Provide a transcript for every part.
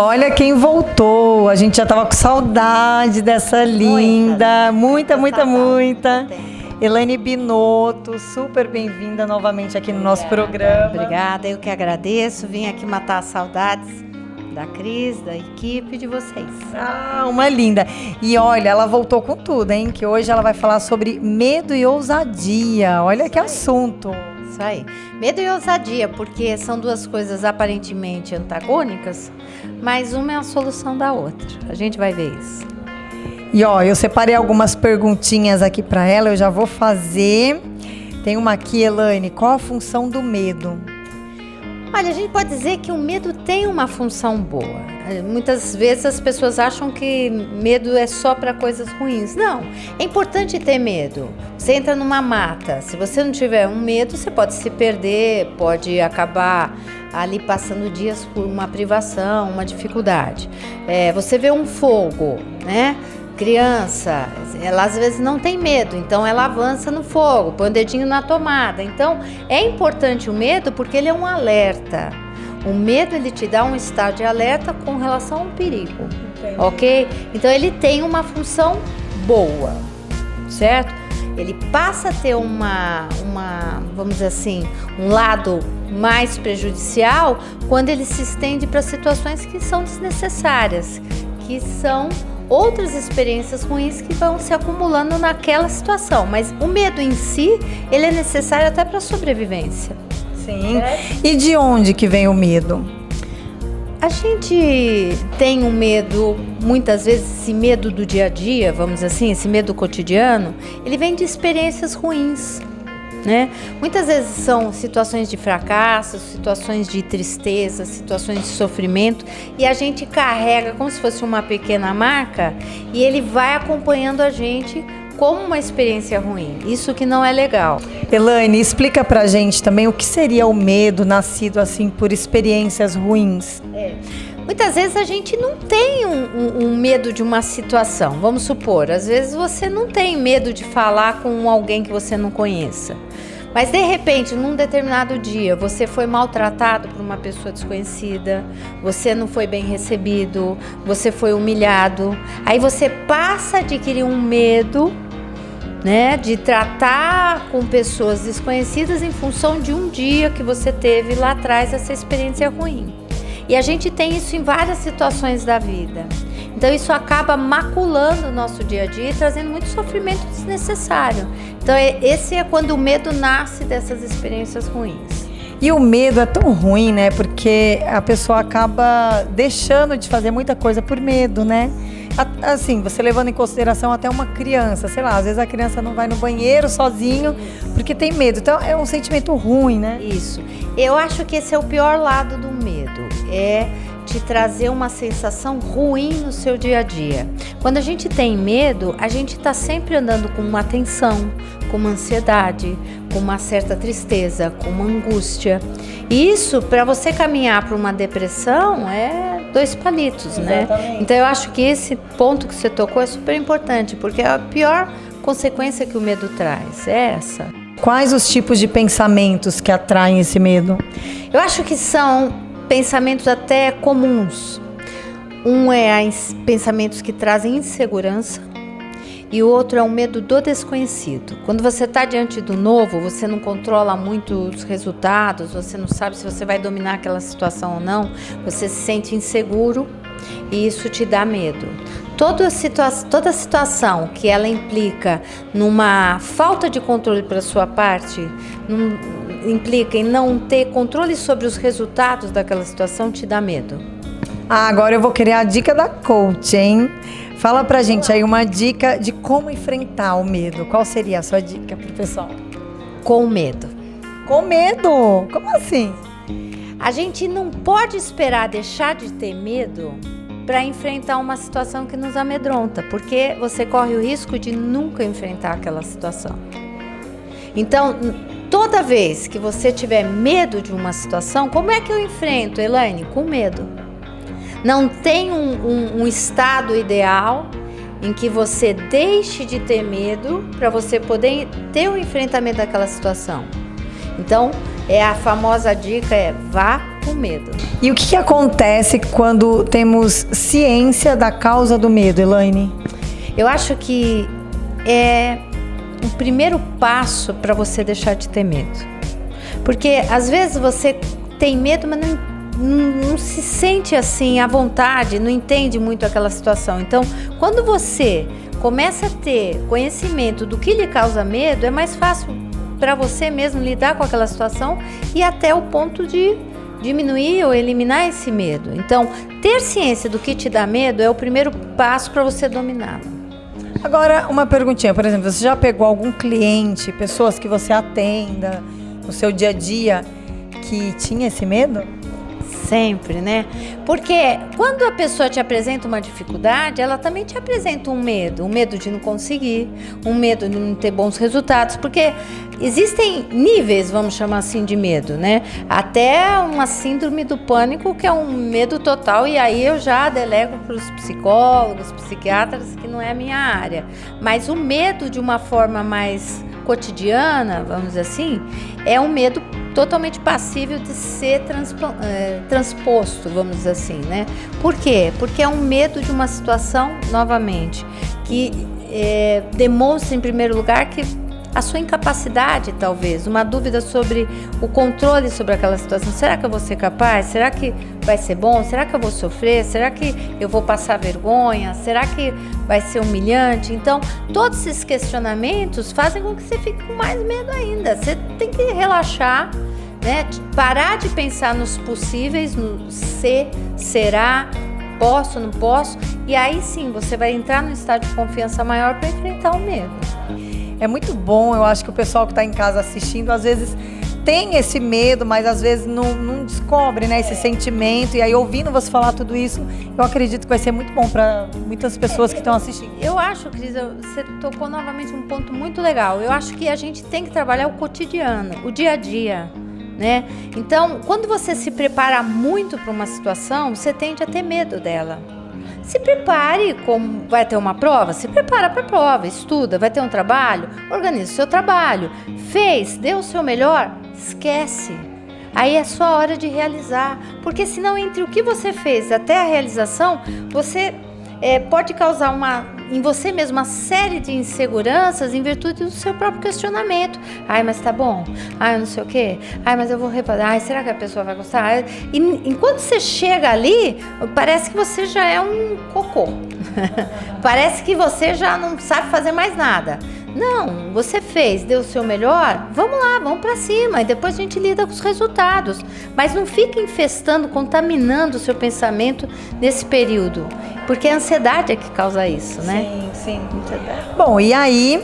Olha quem voltou. A gente já tava com saudade dessa linda. Muita. Elaine Binotto, super bem-vinda novamente aqui no nosso programa. Obrigada, eu que agradeço. Vim aqui matar as saudades da Cris, da equipe, de vocês. Ah, uma linda. E olha, ela voltou com tudo, hein? Que hoje ela vai falar sobre medo e ousadia. Olha que assunto. Isso aí. Medo e ousadia, porque são duas coisas aparentemente antagônicas, mas uma é a solução da outra. A gente vai ver isso. E ó, eu separei algumas perguntinhas aqui para ela, eu já vou fazer. Tem uma aqui, Elaine. Qual a função do medo? Olha, a gente pode dizer que o medo tem uma função boa. Muitas vezes as pessoas acham que medo é só para coisas ruins. Não, é importante ter medo. Você entra numa mata, se você não tiver um medo, você pode se perder, pode acabar ali passando dias por uma privação, uma dificuldade. Você vê um fogo, né? Criança, ela às vezes não tem medo, então ela avança no fogo, põe o dedinho na tomada. Então é importante o medo porque ele é um alerta. O medo, ele te dá um estado de alerta com relação ao perigo. Entendi. Ok? Então ele tem uma função boa, certo? Ele passa a ter vamos dizer assim, um lado mais prejudicial quando ele se estende para situações que são desnecessárias, que são outras experiências ruins que vão se acumulando naquela situação. Mas o medo em si, ele é necessário até para a sobrevivência. Sim. E de onde que vem o medo? A gente tem um medo, muitas vezes esse medo do dia a dia, vamos dizer assim, esse medo cotidiano, ele vem de experiências ruins, né? Muitas vezes são situações de fracasso, situações de tristeza, situações de sofrimento, e a gente carrega como se fosse uma pequena marca e ele vai acompanhando a gente como uma experiência ruim. Isso que não é legal. Elaine, explica pra gente também o que seria o medo nascido assim por experiências ruins. Muitas vezes a gente não tem um medo de uma situação. Vamos supor, às vezes você não tem medo de falar com alguém que você não conheça. Mas de repente, num determinado dia, você foi maltratado por uma pessoa desconhecida, você não foi bem recebido, você foi humilhado. Aí você passa a adquirir um medo, né, de tratar com pessoas desconhecidas em função de um dia que você teve lá atrás essa experiência ruim. E a gente tem isso em várias situações da vida. Então isso acaba maculando o nosso dia a dia e trazendo muito sofrimento desnecessário. Então esse é quando o medo nasce dessas experiências ruins. E o medo é tão ruim, né? Porque a pessoa acaba deixando de fazer muita coisa por medo, né? Assim, você levando em consideração até uma criança, sei lá, às vezes a criança não vai no banheiro sozinho porque tem medo. Então é um sentimento ruim, né? Isso. Eu acho que esse é o pior lado do medo, é te trazer uma sensação ruim no seu dia a dia. Quando a gente tem medo, a gente está sempre andando com uma tensão, com uma ansiedade, com uma certa tristeza, com uma angústia. E isso, para você caminhar para uma depressão, é 2 palitos, né? Então eu acho que esse ponto que você tocou é super importante, porque a pior consequência que o medo traz é essa. Quais os tipos de pensamentos que atraem esse medo? Eu acho que são pensamentos até comuns. Um é pensamentos que trazem insegurança e o outro é o medo do desconhecido. Quando você está diante do novo, você não controla muito os resultados, você não sabe se você vai dominar aquela situação ou não, você se sente inseguro e isso te dá medo. Toda situação que ela implica numa falta de controle para sua parte, implica em não ter controle sobre os resultados daquela situação, te dá medo. Agora eu vou querer a dica da coach, hein? Fala pra gente aí uma dica de como enfrentar o medo. Qual seria a sua dica pro pessoal? Com medo. Com medo? Como assim? A gente não pode esperar deixar de ter medo para enfrentar uma situação que nos amedronta, porque você corre o risco de nunca enfrentar aquela situação. Então, toda vez que você tiver medo de uma situação, como é que eu enfrento, Elaine? Com medo. Não tem um estado ideal em que você deixe de ter medo para você poder ter o enfrentamento daquela situação. Então, a famosa dica é: vá com medo. E o que acontece quando temos ciência da causa do medo, Elaine? Eu acho que é o primeiro passo para você deixar de ter medo. Porque às vezes você tem medo, mas não se sente assim à vontade, não entende muito aquela situação. Então, quando você começa a ter conhecimento do que lhe causa medo, é mais fácil para você mesmo lidar com aquela situação e até o ponto de diminuir ou eliminar esse medo. Então, ter ciência do que te dá medo é o primeiro passo para você dominá-lo. Agora, uma perguntinha, por exemplo, você já pegou algum cliente, pessoas que você atenda no seu dia a dia, que tinha esse medo? Sempre, né? Porque quando a pessoa te apresenta uma dificuldade, ela também te apresenta um medo de não conseguir, um medo de não ter bons resultados, porque existem níveis, vamos chamar assim, de medo, né? Até uma síndrome do pânico, que é um medo total, e aí eu já delego para os psicólogos, psiquiatras, que não é a minha área. Mas o medo de uma forma mais cotidiana, vamos dizer assim, é um medo totalmente passível de ser transposto, vamos dizer assim, né? Por quê? Porque é um medo de uma situação, novamente, que demonstra, em primeiro lugar, que a sua incapacidade, talvez, uma dúvida sobre o controle sobre aquela situação. Será que eu vou ser capaz? Será que vai ser bom? Será que eu vou sofrer? Será que eu vou passar vergonha? Será que vai ser humilhante? Então, todos esses questionamentos fazem com que você fique com mais medo ainda. Você tem que relaxar, né? Parar de pensar nos possíveis, no será, posso, não posso, e aí sim você vai entrar num estado de confiança maior para enfrentar o medo. É muito bom, eu acho que o pessoal que está em casa assistindo, às vezes tem esse medo, mas às vezes não descobre, né, esse sentimento. E aí, ouvindo você falar tudo isso, eu acredito que vai ser muito bom para muitas pessoas que estão assistindo. Eu acho, Cris, você tocou novamente um ponto muito legal. Eu acho que a gente tem que trabalhar o cotidiano, o dia a dia, né? Então, quando você se prepara muito para uma situação, você tende a ter medo dela. Se prepare, como vai ter uma prova, se prepara para a prova, estuda, vai ter um trabalho, organiza o seu trabalho, deu o seu melhor, esquece. Aí é só a hora de realizar, porque senão entre o que você fez até a realização, você pode causar em você mesmo uma série de inseguranças em virtude do seu próprio questionamento. Ai, mas tá bom. Ai, eu não sei o quê. Ai, mas eu vou reparar. Ai, será que a pessoa vai gostar? E enquanto você chega ali, parece que você já é um cocô. Parece que você já não sabe fazer mais nada. Não, você deu o seu melhor, vamos lá, vamos pra cima, e depois a gente lida com os resultados. Mas não fique infestando, contaminando o seu pensamento nesse período, porque a ansiedade é que causa isso, né? Sim. Bom, e aí,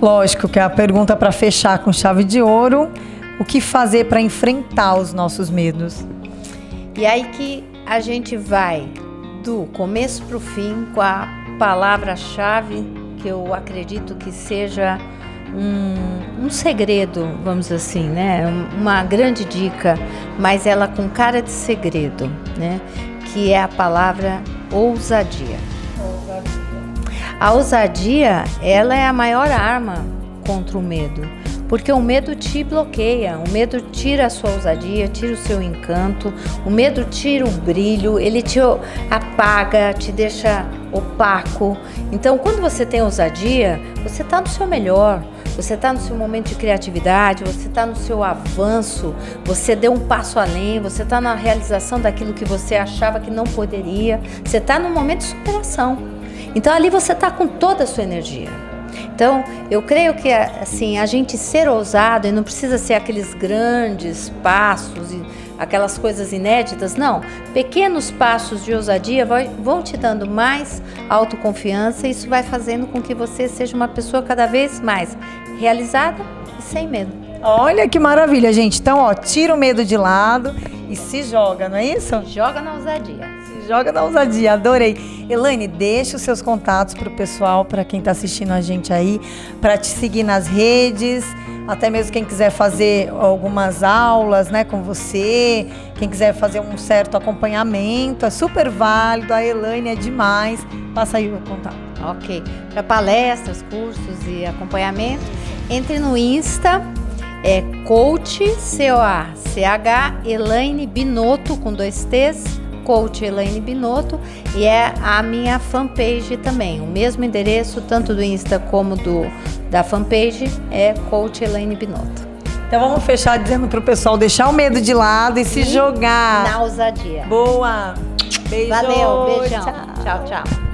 lógico que é a pergunta para fechar com chave de ouro: o que fazer para enfrentar os nossos medos? E aí que a gente vai do começo pro fim com a palavra-chave, que eu acredito que seja um segredo, vamos dizer assim, né? Uma grande dica, mas ela com cara de segredo, né? Que é a palavra ousadia. A ousadia, ela é a maior arma contra o medo, porque o medo te bloqueia, o medo tira a sua ousadia, tira o seu encanto, o medo tira o brilho, ele te apaga, te deixa opaco. Então, quando você tem ousadia, você está no seu melhor, você está no seu momento de criatividade, você está no seu avanço, você deu um passo além, você está na realização daquilo que você achava que não poderia, você está num momento de superação. Então, ali você está com toda a sua energia. Então, eu creio que assim, a gente ser ousado, e não precisa ser aqueles grandes passos e aquelas coisas inéditas, não. Pequenos passos de ousadia vão te dando mais autoconfiança, e isso vai fazendo com que você seja uma pessoa cada vez mais realizada e sem medo. Olha que maravilha, gente. Então, ó, tira o medo de lado e se joga, não é isso? Joga na ousadia. Joga na ousadia, adorei. Elaine, deixa os seus contatos para o pessoal, para quem está assistindo a gente aí, para te seguir nas redes, até mesmo quem quiser fazer algumas aulas, né, com você, quem quiser fazer um certo acompanhamento, é super válido, a Elaine é demais. Passa aí o contato. Ok. Para palestras, cursos e acompanhamento, entre no Insta, É Coach, C-O-A-C-H, Elaine Binotto, com 2 T's, Coach Elaine Binotto, e é a minha fanpage também. O mesmo endereço, tanto do Insta como da fanpage, é Coach Elaine Binotto. Então vamos fechar dizendo pro pessoal deixar o medo de lado e se jogar. Na ousadia. Boa! Beijo! Valeu, beijão. Tchau, Tchau, tchau.